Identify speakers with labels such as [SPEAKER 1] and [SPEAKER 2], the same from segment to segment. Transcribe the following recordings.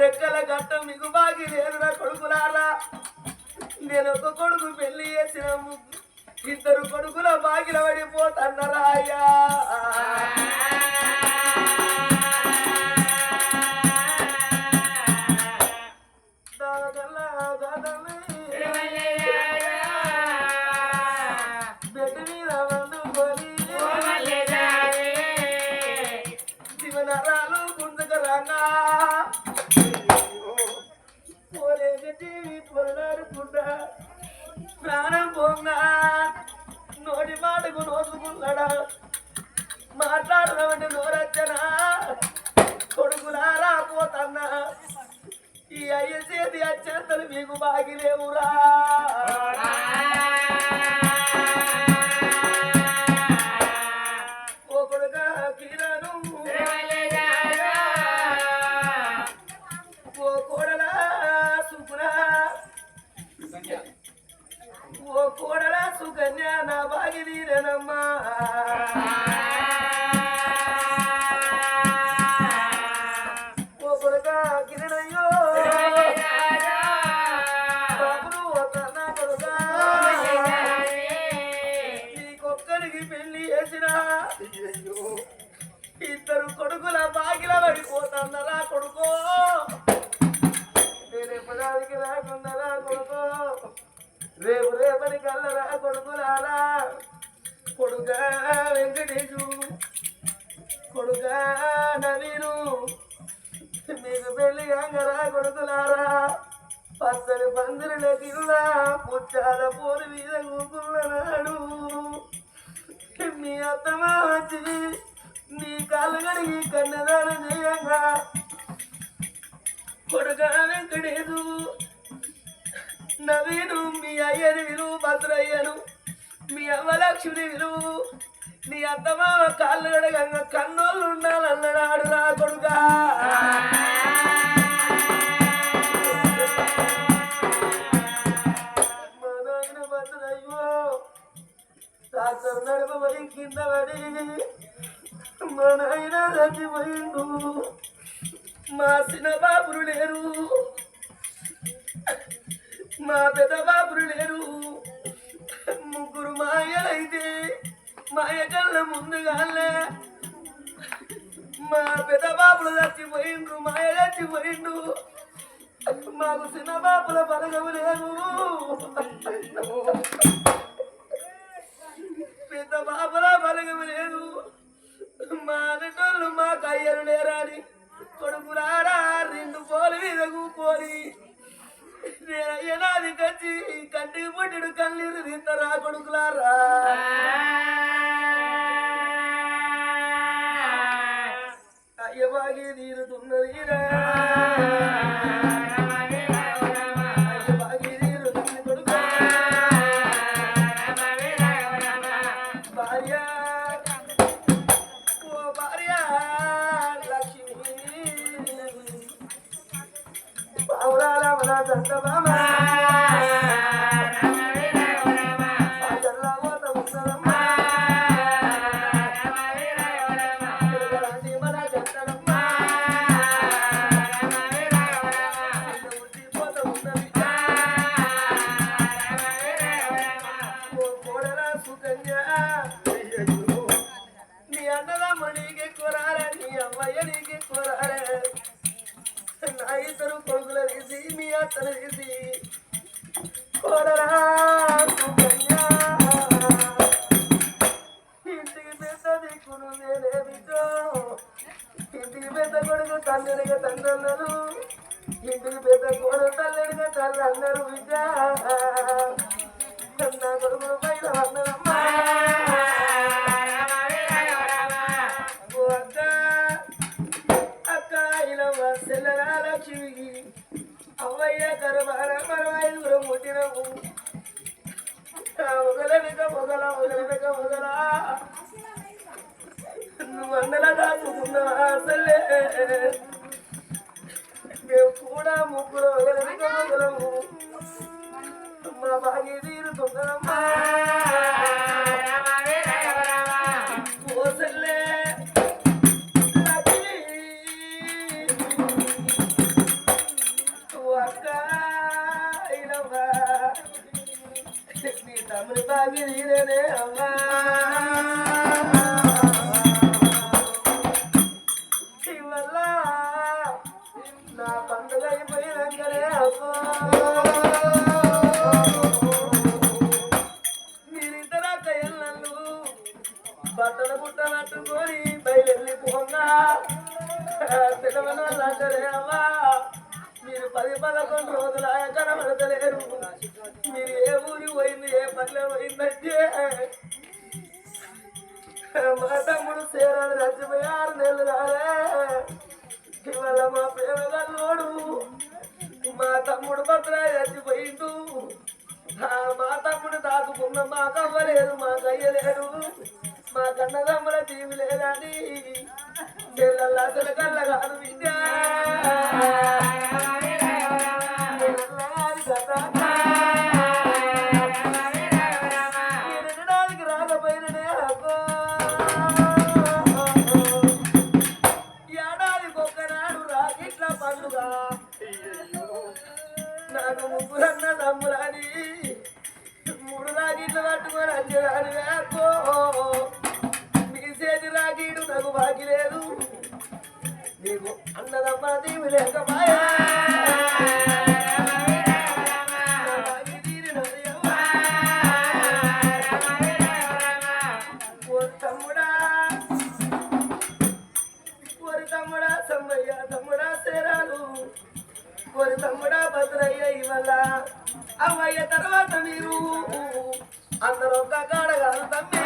[SPEAKER 1] రెక్కల గట్ట మీకు బాగి లేదురా కొడుకులారా నేను ఒక కొడుకు పెళ్లి చేసిన ఇద్దరు కొడుకుల బాగిల పడిపోతన్నరా అయ్యా ప్రాణం పోంగా నోటి మాటకు నోసుకున్నాడా మాట్లాడదామంటే నోరచ్చనా కొడుకులారా పోతన్నా ఈ అయ్య చేతి అత్యంతలు మీకు బాగిలేవురా ఓ కొడుక కిరణు ఓ కోడలా సుకురా ఓ కోడలా సుకన్య నా బాగిలీనమ్మా ఓ కొడుక కిరణయ్యో బాబులు నా కొడుక నీకొక్కరికి పెళ్లి చేసిన ఇద్దరు కొడుకుల బాగిల పడిపోతున్నరా కొడుకో నేనెప్పటికి రాకున్నరా కొడుకో రేపు రేపటి కల్లరా కొడుకులారా కొడుక వెంకటేశు కొడుక నవీను మీకు పెళ్లి అంగరా కొడుకులారా పచ్చని పందిరిల కింద పుచ్చాల పోరు మీద కూకున్నాడు మీ అత్తమ్మ వచ్చి నీ కాళ్ళు కడిగి కన్నదానం చేయంగా కొడుక వెంకటేశు నవీను మీ అయ్యని విలువ భద్రయ్యను మీ అవ్వలక్ష్మిని విలువ నీ అత్తమ్మ కాళ్ళు కడగంగా కన్నోళ్ళు ఉండాలన్నాడు రా కొడుక మా నాయన భద్రయ్యో డాక్టర్ నడపబడి కింద పడి మా నాయన చచ్చిపోయిండు మా చిన్న బాబులు లేరు మా పెద్ద బాబులు లేరు ముగ్గురు మాయలైతే మాయ కళ్ళ ముందుగానే మా పెద్ద బాబులు చచ్చిపోయిండ్రు మాయ చచ్చిపోయిండు మాకు చిన్న బాబుల బలగము లేరు పెద్ద బాబుల బలగము లేదు మా అన్నోళ్ళు మాకు అయ్యలు లేరాని కొడుకులారా రెండు పోలు మీద కూపోని నేనయ్యనాది కచ్చి కంటికి పుట్టిడు కన్నీరు తీస్తారా కొడుకులారా అయ్య బాగి తీరుతున్నదిరా అయ్య బాగి తీరుతుంది కొడుకు భార్య ఓ భార్య లక్ష్మి పావురాల మన దండ బామా నీ అన్నదమ్మ నీకే కూరాలే నీ అమ్మయ్య నీకే కూరాలే నా ఇద్దరు కొడుకుల తీసి మీ అత్తను తీసి కోడరా ఇంటికి పెద్ద దిక్కును నేనే బిడ్డో ఇంటికి పెద్ద కొడుకు తల్లినిగా తండ్రి అన్నారు ఇంటికి పెద్ద కొడుకు తల్లినిగా తల్లి అన్నారు బిడ్డ నా కొడుకులు పైన అన్నదమ్మా లక్ష్మికి అవ్వయ్య కరబార మరవాయిదుగురం ముట్టినవు మొగలనక మొగల మొగలనక మొగల నువ్వు అన్నల దాచుకున్నావా అసలే మేము కూడా ముగ్గురు మొగలనక మొగలము మా బాగి తీరుతుందమ్మా ఓసల్లే పోంగా తెలవనాలు అంటారే అవ్వా మీరు 10-11 రోజులు కనబడతలేరు మీరు ఏ ఊరి పోయింది ఏ పనిలో పోయిందంటే మా తమ్ముడు సేరాడు చచ్చిపోయి 6 నెలలు రాలే ఇవాళ మా ప్రేమ గల్లోడు మా తమ్ముడు పత్ర చచ్చిపోయిండు మా తమ్ముడు దాచుకున్న మాకు అవ్వలేదు మాకు అయ్యలేడు మా కన్నదమ్ముల తీవి లేదని చెల్లల్లా అసలు కళ్ళ కాదు విద్యా రాకపోయిననే అబ్బో ఏడాదికొక్కనాడు రాకిట్ల పండుగ నాకు 3 అన్న తమ్ములని 3 రాకిట్లు పట్టుకొని వచ్చేదాని వేకో నీ చేతి రాకీడు నాకు బాకి లేదు నీకు అన్నదమ్మ దీవి లేకపాయా తమ్ముడా భద్రయ్య ఇవల్ల అమ్మయ్య తర్వాత మీరు అందరూ ఒక్క కాడ కాదు తమ్మి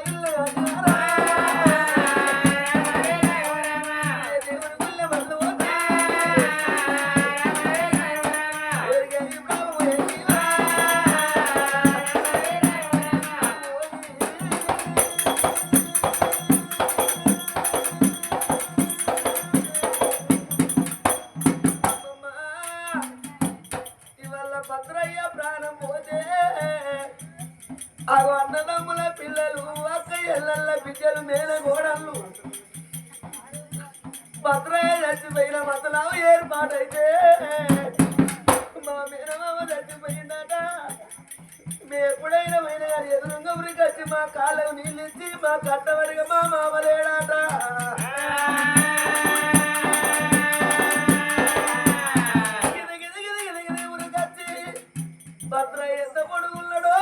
[SPEAKER 1] ఇల్లు దేవుడి పిల్ల బంధు భద్రయ్య ప్రాణం పోతే అవి అన్నదమ్ముల పిల్లలు అక్కయ్యల బిడ్డలు మేనగోడళ్ళు భద్రయ్య చచ్చిపోయిన మతలావు ఏర్పాటైతే మా మేనమామ చచ్చిపోయిందట మేము ఎప్పుడైనా పోయినా కానీ ఎదురుగా ఉరికి వచ్చి మా కాళ్ళకు నీళ్ళు ఇచ్చి మా కట్టబడిగా మా మామ లేడాట భద్రయ్య ఎంత పొడుగున్నాడో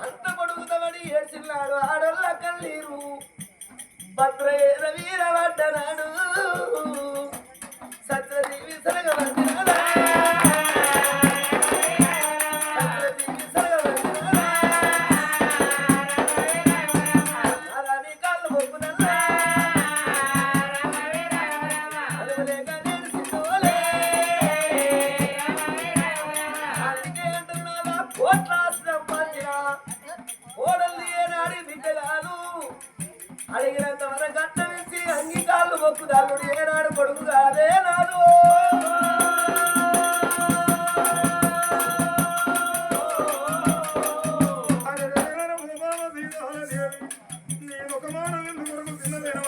[SPEAKER 1] అంత పొడుగుతామని ఏడ్చిన్నాడు ఆడోళ్ళ కన్నీరు భద్రయ్య వీరబడ్డనాడు సత్యదేవి సరగబడ్డాడా సత్యదేవి సరగబడ్డాడా అలానే కాళ్ళు మొక్కునల్లా అలవలేక నేర్చుకోలే ఓడల్ని ఏనాడి బిడ్డగాను అడిగినంత వరకు అట్టమించి అంగీకాళ్ళు మొక్కుదాలుడు ఏనాడు కొడుకు కాదే నాడు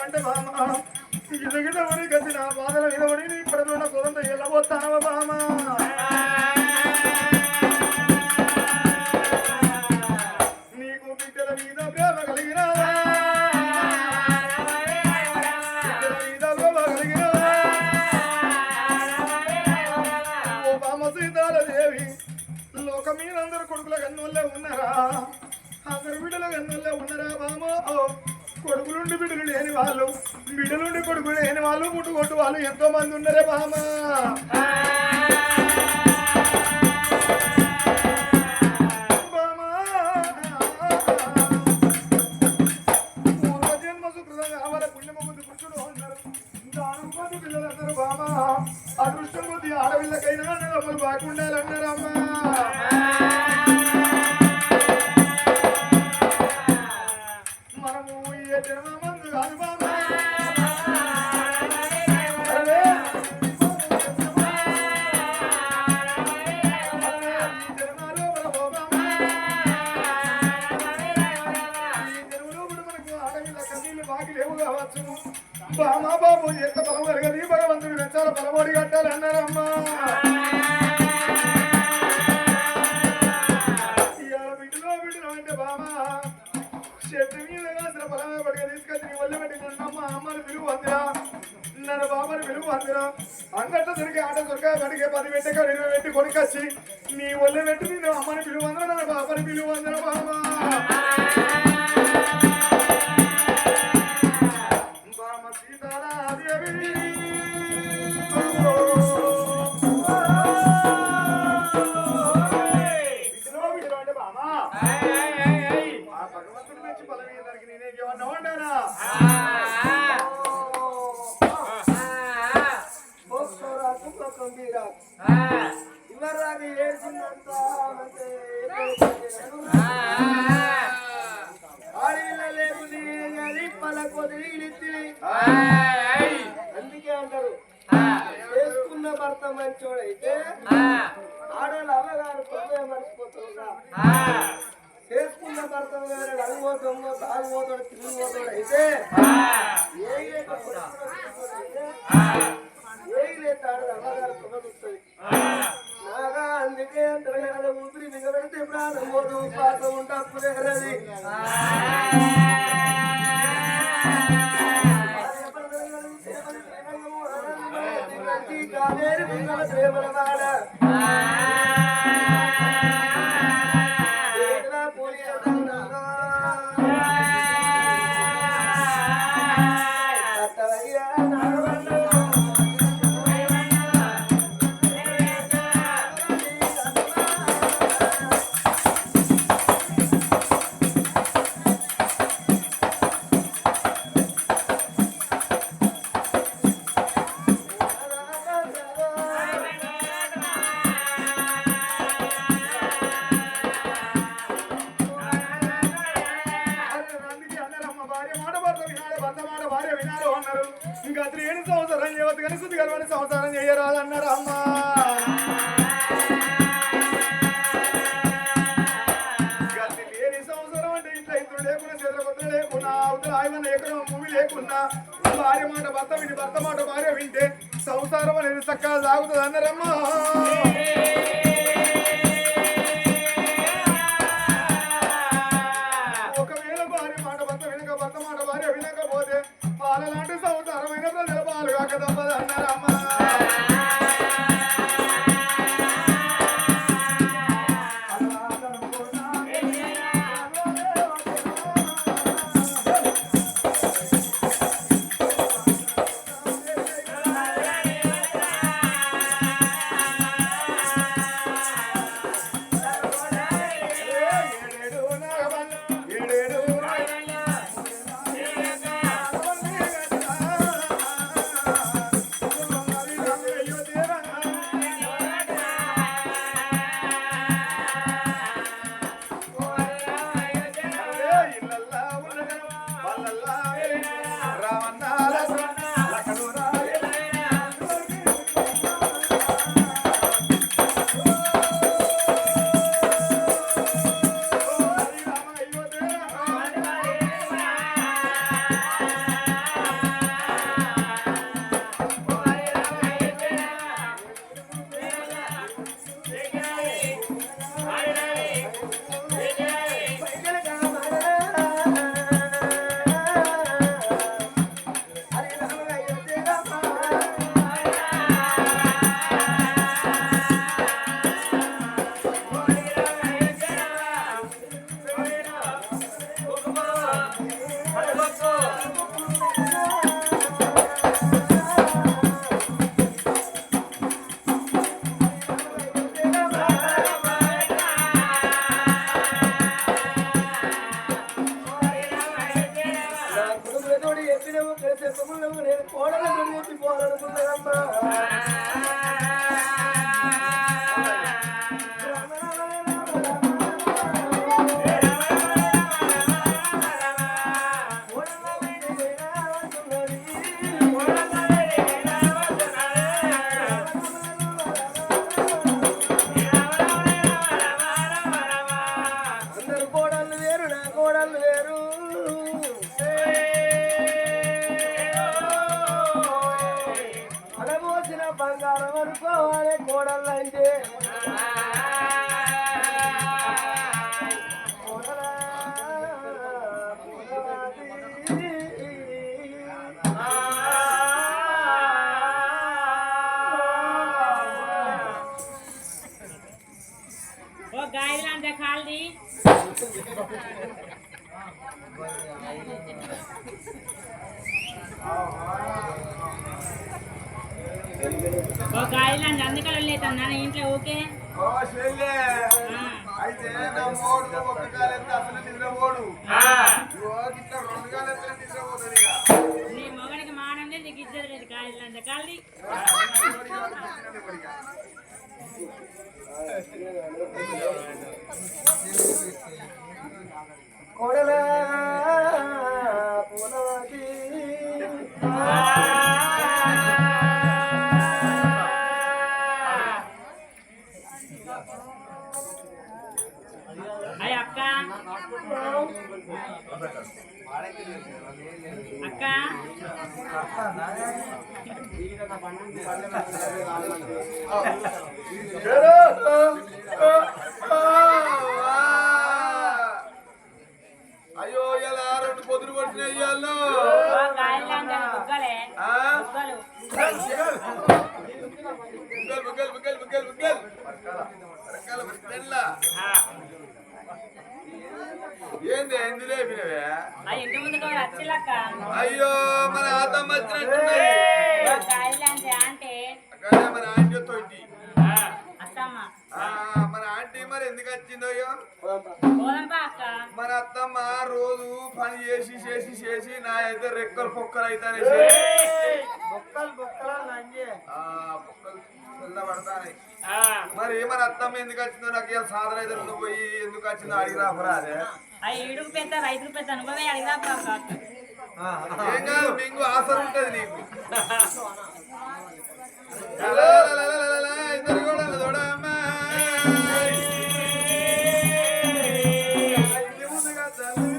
[SPEAKER 2] అంటే బామ గిట వరి గది నా బాధల మీద పడి నీ కడుపులో సొంత వెళ్ళబోతానవ బామ మీరందరూ కొడుకుల గన్నుల్లో ఉన్నారా అందరు బిడ్డల గన్నుల్లో ఉన్నారా బామో కొడుకులుండి బిడ్డలు లేని వాళ్ళు బిడ్డలుండి కొడుకులు లేని వాళ్ళు పుట్టుకొట్టు వాళ్ళు ఎంతో మంది ఉన్నారే బామా పూర్వజన్మ సుకృతం కావాలి పుణ్యమ కొద్ది పురుషుడు ఉన్నారు దానం కొద్ది పిల్లలందరూ బామా అదృష్టం కొద్ది ఆడపిల్లకైనా అన్నదమ్ములు బాగుండాలన్నారమ్మా బామా బాబు ఎంత బలం కలగది భగవంతుడు వెంచాల బలమోడి కట్టాలి అన్నారమ్మా ఇవాళ బిడ్డలో అంటే బామా చెట్టు మీద కాసిన బలమే పడిగా తీసుకొచ్చి నీ ఒళ్ళు పెట్టి నన్నమ్మ అమ్మని పిలువు అందిరా నన్ను బాబాని పిలువు అందిరా అంగట్లో దొరికే ఆట దొరికా కడిగే 10 పెట్టక 20 పెట్టి కొనుకొచ్చి నీ ఒళ్ళు పెట్టి నేను అమ్మని పిలువు అందరా నన్ను బాబాని పిలువు అందరా బామా ఊపిరి మెచ్చి బలం ఇయ్యడానికి నేనే ఏమన్నా ఉన్నానా
[SPEAKER 1] ఇవరాగా ఏడ్చిందంత ఆడిల లేవు కానీ పలకొదిలిత్తి అందుకే అంటారు చేసుకున్న భర్త మంచోడైతే ఆడవాళ్ళు అవ్వగారు కొద్దిగా మర్చిపోతారు చేసుకున్న భర్త గారు అడుగుపోతామో తాగుపోతాడు తిరిగిపోతాడు అయితే ఏగిలేతాడు అమ్మగారు కొమ్మదుస్తుంది నాగా అందుకే అంటారు కదా ఊపిరి మిగబెడితే ప్రాణం పోదు పాసం ఉంటే అప్పుడే కలది కాలేరు పిల్లల ప్రేమల వాడ
[SPEAKER 2] ఇంకా 3 సంవత్సరం చేయవద్దు కానీ శుద్ధి కలవని సంవత్సరం చేయరాదన్నారు అమ్మ గతి లేని సంవత్సరం అంటే ఇంట్లో ఇద్దరు లేకున్నా చేతుల కొత్తలు లేకున్నా అవతల ఆయన ఎక్కడో భూమి లేకున్నా భార్య మాట భర్త విని భర్త మాట భార్య వింటే సంసారం అనేది చక్కగా సాగుతుంది అన్నారమ్మా ఒకవేళ భార్య మాట భర్త వినక భర్త మాట భార్య వినకపోతే పాలలాంటి సంసారమైన ప్రజల పాలు కాక తప్పదు అన్నారమ్మా బంగారం అనుకోవాలి కోడళ్ళంటే
[SPEAKER 3] गायला खाली गायला అందుకల లేదన్నా ఇంట్లో ఓకే
[SPEAKER 2] అయితే నా మోడు ఒక కాలెత్తే అసలు నిద్రపోడు ఇట్లా రెండు కాలెత్తే నిద్రపోతుంది ఇక
[SPEAKER 3] నీ మొగడికి మానండి నీకు ఇద్దరు లేదు కాయలు అంటే కాళ్ళి
[SPEAKER 1] కోడలా పూలవాకి
[SPEAKER 3] అయ్య అక్క అక్క
[SPEAKER 2] అయ్యో ఇలా రెండు పొద్దులు పట్టిన అయ్యాళ్ళు
[SPEAKER 3] కాయలు అంటే బుగ్గలే బుగ్గలు
[SPEAKER 2] బుగ్గలు బుగ్గలు బుగ్గలు బుగ్గలు రకాల తెల్ల ఏంది ఎందు లేపినవే
[SPEAKER 3] ఆ ఇంటి ముందుకు వచ్చిలక్క
[SPEAKER 2] అయ్యో మన ఆతమ్మ వచ్చినట్టున్నాయి
[SPEAKER 3] కాయలు అంటే అంటే
[SPEAKER 2] అక్కడే మన ఆంటీ తోటి
[SPEAKER 3] అత్తమ్మ
[SPEAKER 2] మన ఆంటీ మరి ఎందుకు వచ్చిందో అయ్యో
[SPEAKER 3] పోదంపా అక్క
[SPEAKER 2] మన అత్తమ్మ రోజు పని చేసి చేసి చేసి నా అయితే రెక్కలు పొక్కలు అయితానే
[SPEAKER 1] బొక్కలు బొక్కలా లంజే
[SPEAKER 2] పొక్కలు పడతానే మరి మన అత్తమ్మ ఎందుకు వచ్చిందో నాకు ఇలా సాధన అయితే నువ్వు పోయి ఎందుకు వచ్చిందో అడిగిరాపురా అదే
[SPEAKER 3] ఆ 7 పెద్ద 5 పెద్ద అనుభవే అడిగా
[SPEAKER 2] ఏం కాదు మీకు ఆసర ఉంటది నీకు ఇద్దరు కూడా చూడమ్మా ఇంటి ముందుగా తల్లి